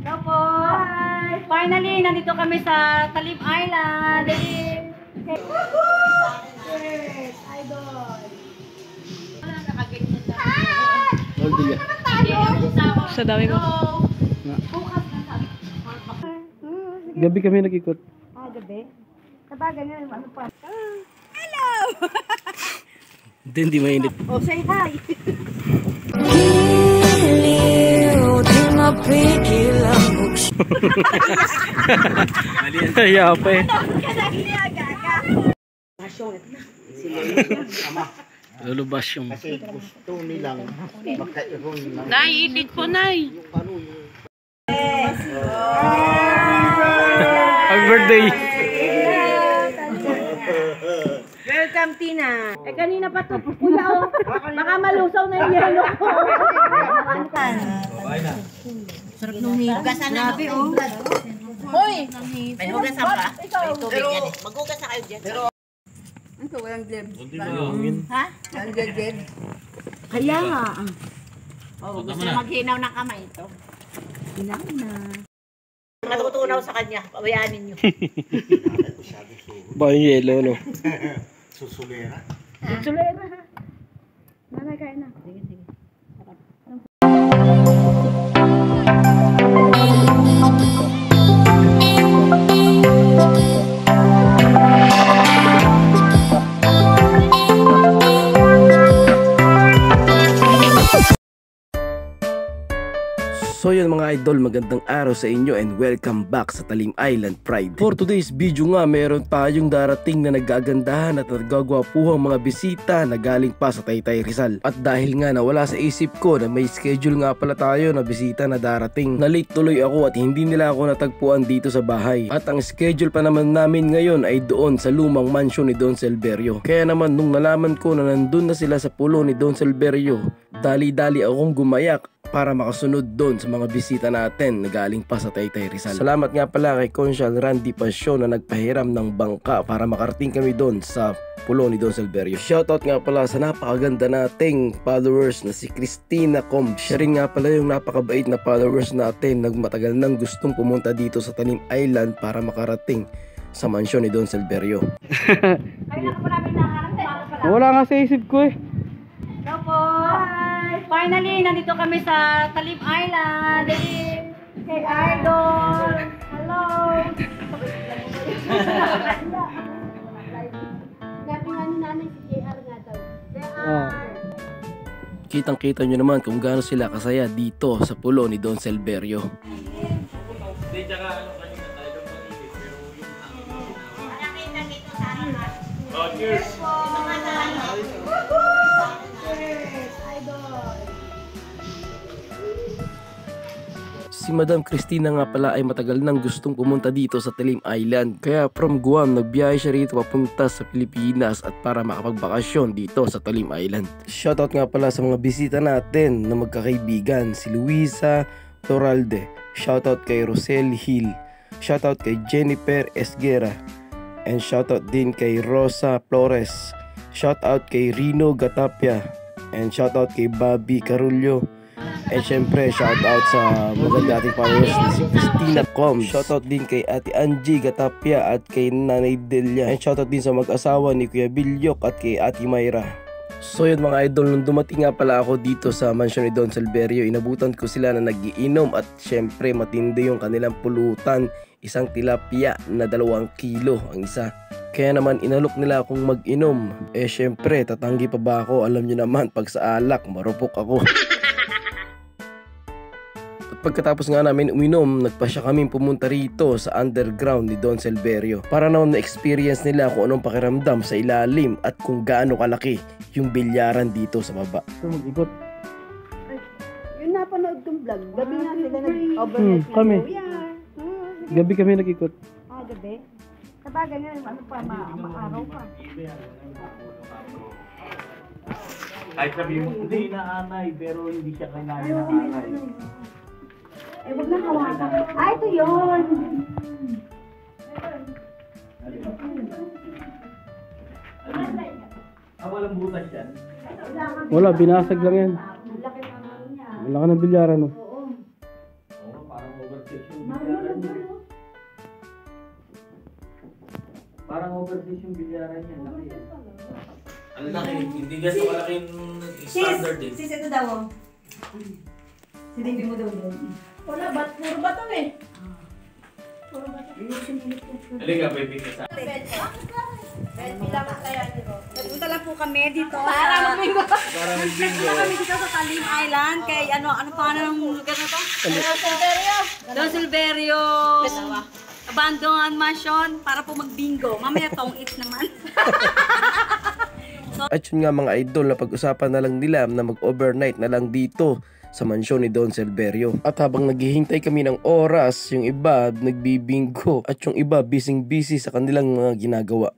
Hello po. Hi. Finally, nandito kami sa Talim Island. Yes, idol. Wala nakaganyan na. Sa dami mo. Bukas na sabi. Gabi kami nag-ikot. Gabi? Tabagan nga, ano pa? Hello! Hindi mainit. Oh, say hi! Kaya pa eh. Lulubas yung. Kasi gusto nilang magkairoon ng... Nay, edit po, Nay. Happy birthday. Welcome, Tina. Eh, kanina pa to. Kuya, oh. Baka malusaw na yung yelo ko. Sarap nung higasan na. Grabe, oh. Hoy! May hugasan ka? May tubig yan eh. Maghugas na kayo dyan. Ito, walang gleb. Ha? Walang gleb. Kaya nga. Oh, gusto na maghinaw ng kamay ito. Hinaw na. Matutunaw sa kanya. Pabayaanin nyo. Ba yung yelo, no? Susulera. Susulera ha. Nanay, kain na. Sige, sige. So yun mga idol, magandang araw sa inyo and welcome back sa Talim Island Pride. For today's video nga, meron tayong darating na nagagandahan at nagagwapuhang mga bisita na galing pa sa Taytay Rizal. At dahil nga nawala sa isip ko na may schedule nga pala tayo na bisita na darating, na late tuloy ako at hindi nila ako natagpuan dito sa bahay. At ang schedule pa naman namin ngayon ay doon sa lumang mansyon ni Don Silverio. Kaya naman nung nalaman ko na nandun na sila sa pulo ni Don Silverio, dali-dali akong gumayak para makasunod doon sa mga bisita natin na galing pa sa Taytay Rizal. Salamat nga pala kay Consial Randy Passion na nagpahiram ng bangka para makarating kami doon sa pulo ni Don Silverio. Shoutout nga pala sa napakaganda nating followers na si Christina Comb. Siya rin nga pala yung napakabait na followers natin na matagal nang gustong pumunta dito sa Talim Island para makarating sa mansyon ni Don Silverio. Wala nga sa isip ko eh. Hello po. Hi. Finally, nandito kami sa Talim Island. Kay Idol. Hello. Sabi nga ni nanay si JR nga daw. JR. Kitang-kita nyo naman kung gaano sila kasaya dito sa pulo ni Don Silverio. Hindi, tsaka ano kanina tayo doon malinis, pero yung Nakita dito sa harap. oh, cheers! Si Madam Christina nga pala ay matagal nang gustong pumunta dito sa Talim Island. Kaya from Guam, nagbiyahe siya rito papunta sa Pilipinas at para makapagbakasyon dito sa Talim Island. Shoutout nga pala sa mga bisita natin na magkakaibigan, si Luisa Toralde. Shoutout kay Rosel Hill. Shoutout kay Jennifer Esguera. And shoutout din kay Rosa Flores. Shoutout kay Rino Gatapia. And shoutout kay Bobby Carullo. And syempre shoutout sa maganda ating followers na si Christina Comb. Shoutout din kay Ate Angie Gatapia at kay Nanay Delia. And shoutout din sa mag-asawa ni Kuya Bilyok at kay Ate Mayra. So yun mga idol, nung dumating nga pala ako dito sa mansyon ni Don Silverio, inabutan ko sila na nagiinom at syempre matindi yung kanilang pulutan. Isang tilapia na 2 kilo ang isa. Kaya naman inalok nila akong mag-inom. Eh syempre tatanggi pa ba ako? Alam nyo naman pag sa alak marupok ako. Pagkatapos nga namin uminom, nagpasya kaming pumunta rito sa underground ni Don Silverio para naman na-experience nila kung anong pakiramdam sa ilalim at kung gaano kalaki yung bilyaran dito sa baba. So mag-ikot. Yun napanood kong vlog. Gabi nga sila nag-overnight na kami. Yeah. Gabi kami nag-ikot. Gabi? Tabagan nga, ano pa, maaraw pa. Kahit sabihin mo, hindi inaanay, pero hindi siya kailangan ng anay. Eh, wag na hawakan. Ito yun! Walang butas yan. Wala, binasag lang yan. Wala ka ng bilyaran, no? Oo, parang overseas yung bilyaran niya. Parang overseas yung bilyaran niya. Laki yan. Ang laki. Hindi ganito kalaki yung standard din. Sis, ito daw. Silipin mo daw doon. Wala, puro bato eh. Puro bato. Halika, baby ka sa Punta lang po kami dito para mag-bingo. para mag-bingo. Kami dito sa Talim Island kay ano pa ng lugar na to? Don Silverio. Abandoned mansion para po mag-bingo. Mamaya tong it naman. At yun nga mga idol, na pag-usapan na lang nila na mag-overnight na lang dito sa mansyon ni Don Silverio. At habang naghihintay kami ng oras, yung iba nagbibinggo at yung iba busy sa kanilang mga ginagawa.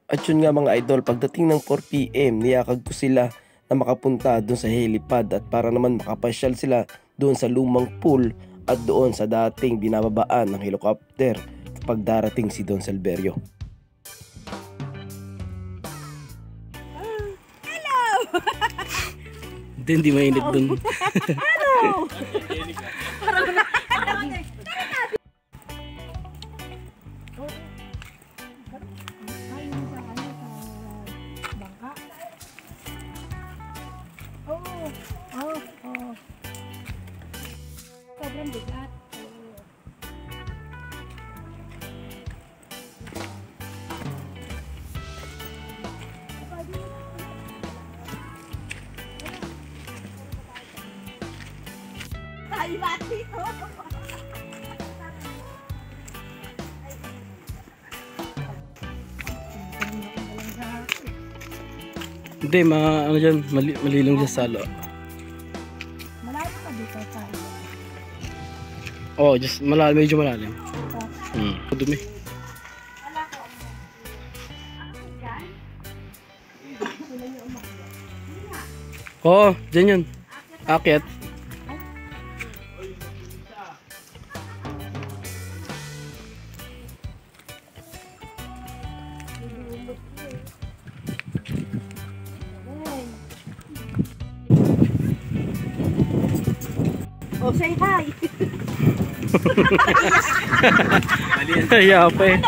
At yun nga mga idol, pagdating ng 4 PM, niyakag ko sila na makapunta doon sa helipad at para naman makapasyal sila doon sa lumang pool at doon sa dating binababaan ng helicopter kapag darating si Don Silverio. Hindi mainit dun. Sobrang bigat. Hindi, ano dyan, malilong dyan sa salo. Malayo pa dito tayo. Oo, just medyo malalim. Dumi. Oo, dyan yun. Akyat. Oh, say hi. Kaya pa eh.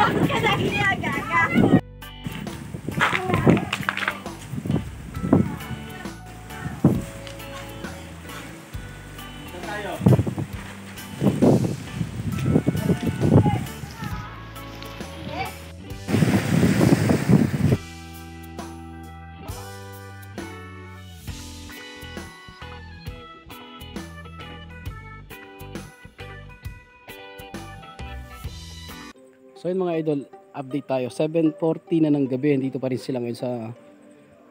So yun mga idol, update tayo. 7:40 na ng gabi, dito pa rin sila ngayon sa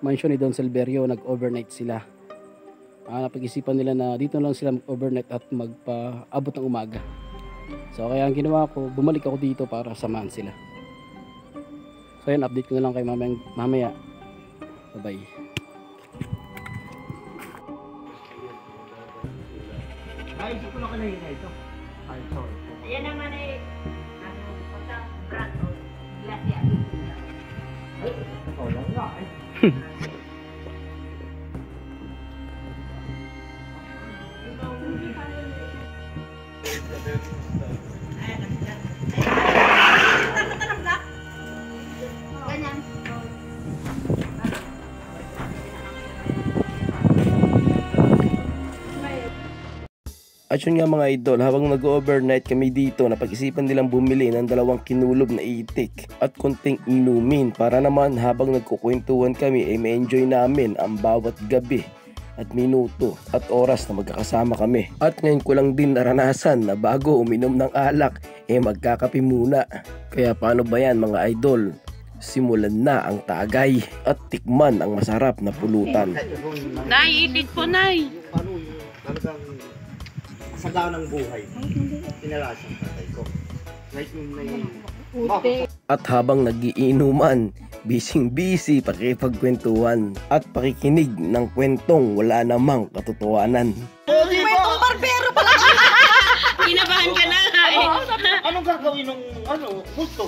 mansion ni Don Silverio. Nag-overnight sila. Napag-isipan nila na dito lang sila mag-overnight at magpa-abot ng umaga. So kaya ang ginawa ko, bumalik ako dito para samahan sila. So yun, update ko na lang kay mamaya. Bye bye. Ay, isip ko na kanina ito. Ay, sorry. Ayan naman eh. Brand o glacia. Ay, ito lang nga eh. Ganyan. At yun nga mga idol, habang nag-overnight kami dito, napag-isipan nilang bumili ng 2 kinulob na itik at konting inumin para naman habang nagkukwentuhan kami ay ma-enjoy namin ang bawat gabi at minuto at oras na magkakasama kami. At ngayon ko lang din naranasan na bago uminom ng alak, magkakape muna. Kaya paano ba yan mga idol? Simulan na ang tagay at tikman ang masarap na pulutan. Nay, itik po, Nay. Ano yung talagang saga ng buhay. Pinalasan tatay ko. Like yung may... At habang nagiinuman, busy pakipagkwentuhan at pakikinig ng kwentong wala namang katotohanan. Kwentong barbero pala. Kinabahan ka na. Anong gagawin ng gusto?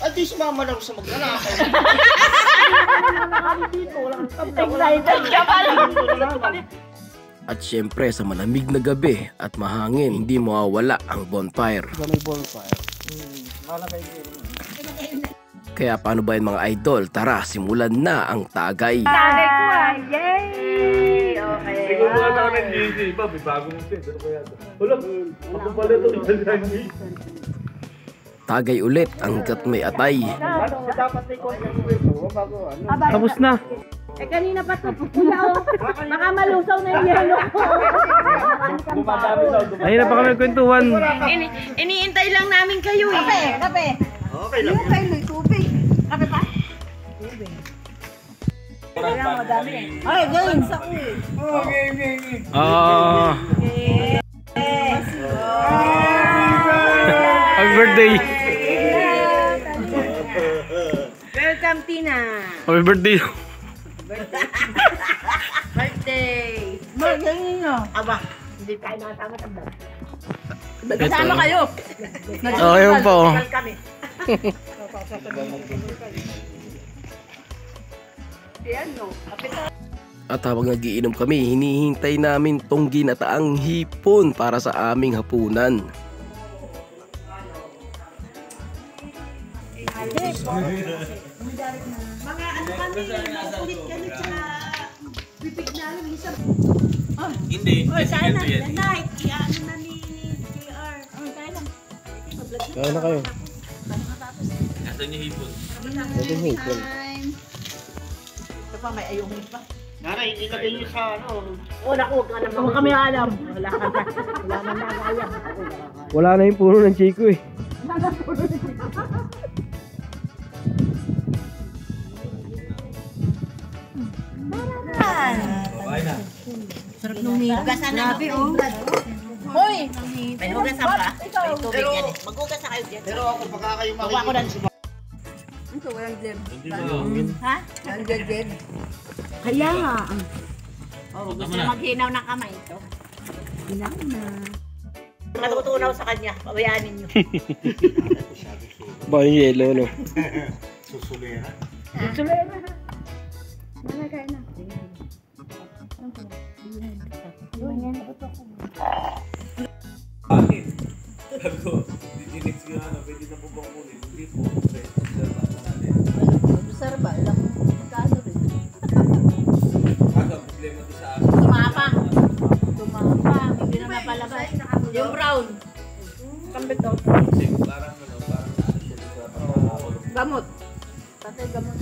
At di sumama lang sa magnanakaw. Dito, walang tabla. Excited ka pala. At syempre sa malamig na gabi at mahangin, hindi mawawala ang bonfire. May bonfire. Malakay ko. Kaya paano ba yun mga idol? Tara, simulan na ang tagay. Tagay ko ah! Yay! Okay. Ikaw mga tao ng GC, ba? May bagong set. Ano kaya ito? Wala, ako pala ito. Tagay ulit hanggat may atay. Dapat may content ko bago ano. Tapos na. Eh kanina pa to. Baka malusaw na yung yelo ko. Ayun na pa kami kwentuhan. Iniintay lang namin kayo eh. Kape! Okay lang. May tubig. Kape pa? Tubig. Kailangan madami eh. Ay, galing sa ko eh. Happy birthday. Welcome, Tina. Happy birthday. Birthday. Magaling nyo. Aba, hindi tayo nakatama-tanda. Kasama kayo. Ayun po. Kami. Yan no. At habang nagiinom kami, hinihintay namin tong ginataang hipon para sa aming hapunan. Mga ano kami, ulit-ulit sa bibig namin minsan. Hindi. Oy, saan na? Night, i-ano na ni JR. Kaya lang. Kaya na kayo. Nasaan yung hipon? Yung hipon. Ito pa, may ayungin pa. Nanay, ilagay niyo sa ano. Oh, naku, huwag ka naman. Huwag kami alam. Wala ka na. Wala na nagaya. Wala na yung puno ng Chico eh. Okay na. Sarap nung hipon. Hugasan na. Grabe, oh. Hoy! May hugasan pa? May tubig yan eh. Maghugas na kayo dyan. Pero ako pagka kayo Huwag ako makikita. Ito, walang jeb. Hindi ba lang? Ha? Walang jeb. Kaya nga. Oh, gusto na maghinaw ng kamay ito. Hinaw na. Matutunaw sa kanya. Pabayaanin nyo. Ba yung yelo no? Susulera. Sulera. Nalagay na. Bakit? Sabi ko, dinex ko na, pwede na po bang kunin? Hindi po. Sarap ba? Alam mo, magkano rin. Aga, problema to sa akin. Tumapang. Tumapang. Hindi na napalabas. Yung brown. Kambit daw. Kasi parang ano, parang siya sa pagkakakulong. Gamot. Tatay gamot.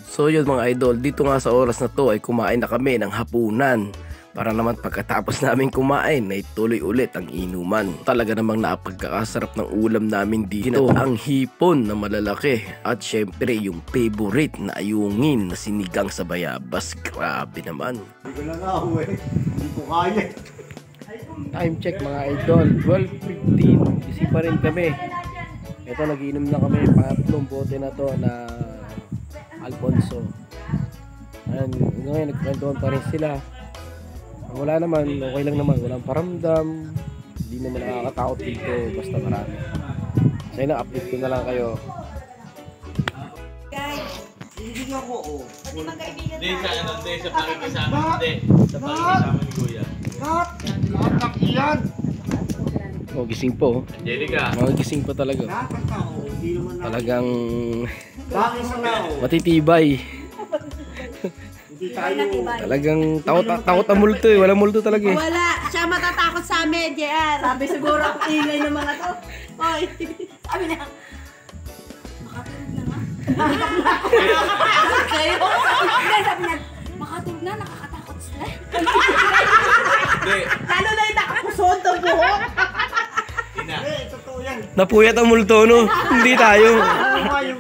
So yun mga idol, dito nga sa oras na to ay kumain na kami ng hapunan. Para naman pagkatapos namin kumain ay tuloy ulit ang inuman. Talaga namang napagkakasarap ng ulam namin dito. Ang hipon na malalaki at syempre yung favorite na ayungin na sinigang sa bayabas. Grabe naman. Hindi ko lang ako eh. Hindi ko kaya. Time check mga idol, 12:15. Busy pa rin kami. Ito nagiinom na kami, pangatlong bote na to na Alfonso. Ayan, ngayon nagkwentuhan pa rin sila. Wala naman, okay lang naman, walang paramdam, hindi naman nakakatakot dito, basta marami. So yun, update ko na lang kayo. Hindi ako oh. Hindi, sa ano, hindi, sa pakikisama, hindi. Sa pakikisama ni Kuya. Kat! Katak iyan! Oh, gising po. Angelica. Mga gising pa talaga. Dapat ako, hindi naman na. Talagang Bakit sa nao? matitibay. Hindi tayo. Talagang takot ang multo eh, walang multo talaga eh. Wala. Siya matatakot sa amin, JR. Sabi siguro ang ingay ng mga to. Oy. Sabi na. Makatulog na nga. Nakakatakot kayo. Sabi niya, makatulog na, nakakatakot sila. Hindi. Lalo na yung nakapusod ng buhok. Ina. Eh, totoo yan. Napuyat ang multo no, hindi tayo.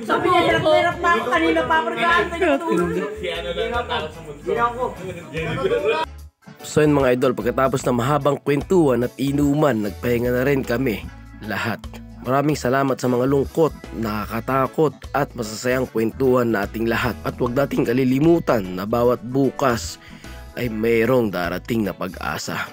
Sabi niya, hirap na ako kanina pa. Pagkaan pa yung tulog. Si ano lang natakot sa mundo. Hindi ako. So yun mga idol, pagkatapos ng mahabang kwentuhan at inuman, nagpahinga na rin kami lahat. Maraming salamat sa mga lungkot, nakakatakot at masasayang kwentuhan nating lahat. At huwag nating kalilimutan na bawat bukas ay mayroong darating na pag-asa.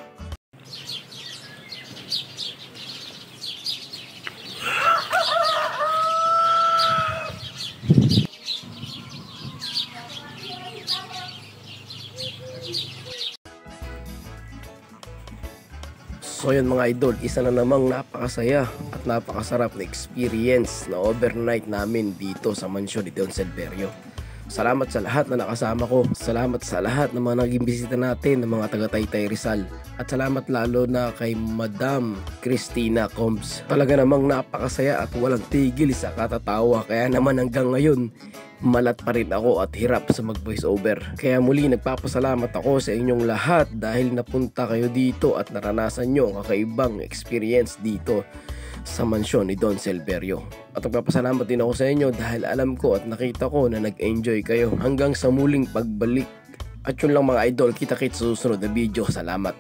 So yun mga idol, isa na namang napakasaya at napakasarap na experience na overnight namin dito sa mansyon ni Don Silverio. Salamat sa lahat na nakasama ko. Salamat sa lahat ng mga naging bisita natin ng mga taga Taytay Rizal. At salamat lalo na kay Madam Cristina Combs. Talaga namang napakasaya at walang tigil sa katatawa. Kaya naman hanggang ngayon, malat pa rin ako at hirap sa mag voice over. Kaya muli nagpapasalamat ako sa inyong lahat dahil napunta kayo dito at naranasan nyo ang kakaibang experience dito sa mansyon ni Don Silverio. At nagpapasalamat din ako sa inyo dahil alam ko at nakita ko na nag-enjoy kayo hanggang sa muling pagbalik. At yun lang mga idol, kita-kits sa susunod na video. Salamat.